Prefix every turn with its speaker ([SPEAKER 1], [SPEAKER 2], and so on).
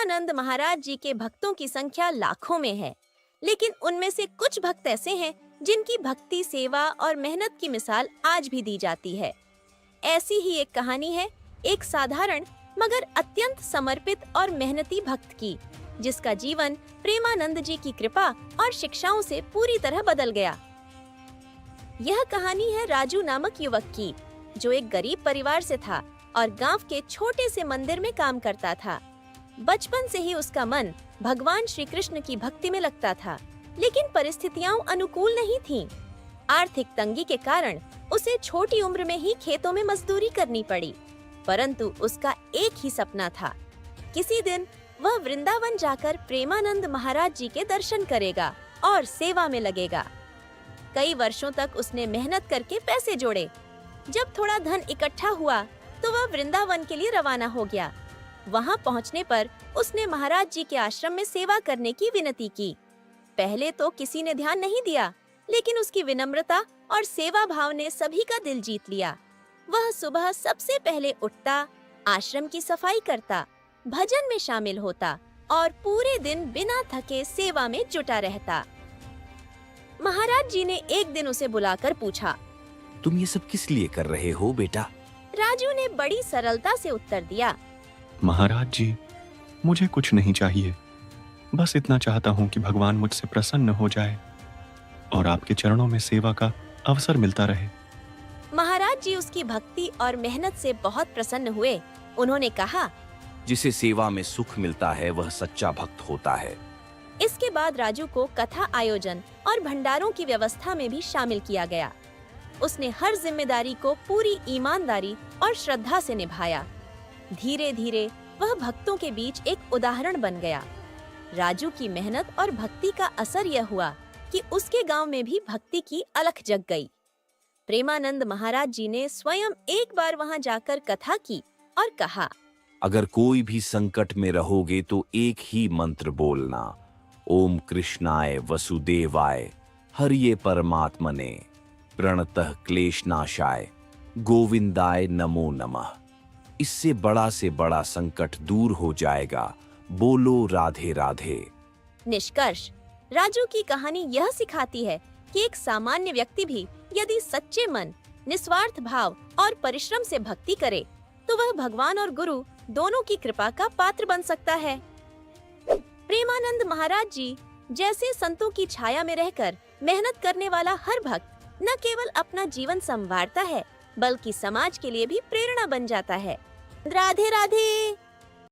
[SPEAKER 1] प्रेमानंद महाराज जी के भक्तों की संख्या लाखों में है, लेकिन उनमें से कुछ भक्त ऐसे हैं जिनकी भक्ति, सेवा और मेहनत की मिसाल आज भी दी जाती है। ऐसी ही एक कहानी है एक साधारण मगर अत्यंत समर्पित और मेहनती भक्त की, जिसका जीवन प्रेमानंद जी की कृपा और शिक्षाओं से पूरी तरह बदल गया। यह कहानी है राजू नामक युवक की, जो एक गरीब परिवार से था और गांव के छोटे से मंदिर में काम करता था। बचपन से ही उसका मन भगवान श्री कृष्ण की भक्ति में लगता था, लेकिन परिस्थितियां अनुकूल नहीं थीं। आर्थिक तंगी के कारण उसे छोटी उम्र में ही खेतों में मजदूरी करनी पड़ी, परंतु उसका एक ही सपना था, किसी दिन वह वृंदावन जाकर प्रेमानंद महाराज जी के दर्शन करेगा और सेवा में लगेगा। कई वर्षों तक उसने मेहनत करके पैसे जोड़े। जब थोड़ा धन इकट्ठा हुआ तो वह वृंदावन के लिए रवाना हो गया। वहां पहुंचने पर उसने महाराज जी के आश्रम में सेवा करने की विनती की। पहले तो किसी ने ध्यान नहीं दिया, लेकिन उसकी विनम्रता और सेवा भाव ने सभी का दिल जीत लिया। वह सुबह सबसे पहले उठता, आश्रम की सफाई करता, भजन में शामिल होता और पूरे दिन बिना थके सेवा में जुटा रहता। महाराज जी ने एक दिन उसे बुलाकर पूछा,
[SPEAKER 2] तुम ये सब किस लिए कर रहे हो बेटा?
[SPEAKER 1] राजू ने बड़ी सरलता से उत्तर दिया,
[SPEAKER 3] महाराज जी, मुझे कुछ नहीं चाहिए, बस इतना चाहता हूँ कि भगवान मुझसे प्रसन्न हो जाए और आपके चरणों में सेवा का अवसर मिलता रहे।
[SPEAKER 1] महाराज जी उसकी भक्ति और मेहनत से बहुत प्रसन्न हुए। उन्होंने कहा,
[SPEAKER 2] जिसे सेवा में सुख मिलता है वह सच्चा भक्त होता है।
[SPEAKER 1] इसके बाद राजू को कथा आयोजन और भंडारों की व्यवस्था में भी शामिल किया गया। उसने हर जिम्मेदारी को पूरी ईमानदारी और श्रद्धा से निभाया। धीरे धीरे वह भक्तों के बीच एक उदाहरण बन गया। राजू की मेहनत और भक्ति का असर यह हुआ कि उसके गांव में भी भक्ति की अलख जग गई। प्रेमानंद महाराज जी ने स्वयं एक बार वहां जाकर कथा की और कहा,
[SPEAKER 2] अगर कोई भी संकट में रहोगे तो एक ही मंत्र बोलना, ओम कृष्णाय वसुदेवाय हरिये परमात्मने प्रणतः क्लेशनाशाय गोविंदाय नमो नमः। इससे बड़ा से बड़ा संकट दूर हो जाएगा। बोलो राधे राधे।
[SPEAKER 1] निष्कर्ष, राजू की कहानी यह सिखाती है कि एक सामान्य व्यक्ति भी यदि सच्चे मन, निस्वार्थ भाव और परिश्रम से भक्ति करे तो वह भगवान और गुरु दोनों की कृपा का पात्र बन सकता है। प्रेमानंद महाराज जी जैसे संतों की छाया में रहकर मेहनत करने वाला हर भक्त न केवल अपना जीवन संवारता है, बल्कि समाज के लिए भी प्रेरणा बन जाता है। राधे राधे।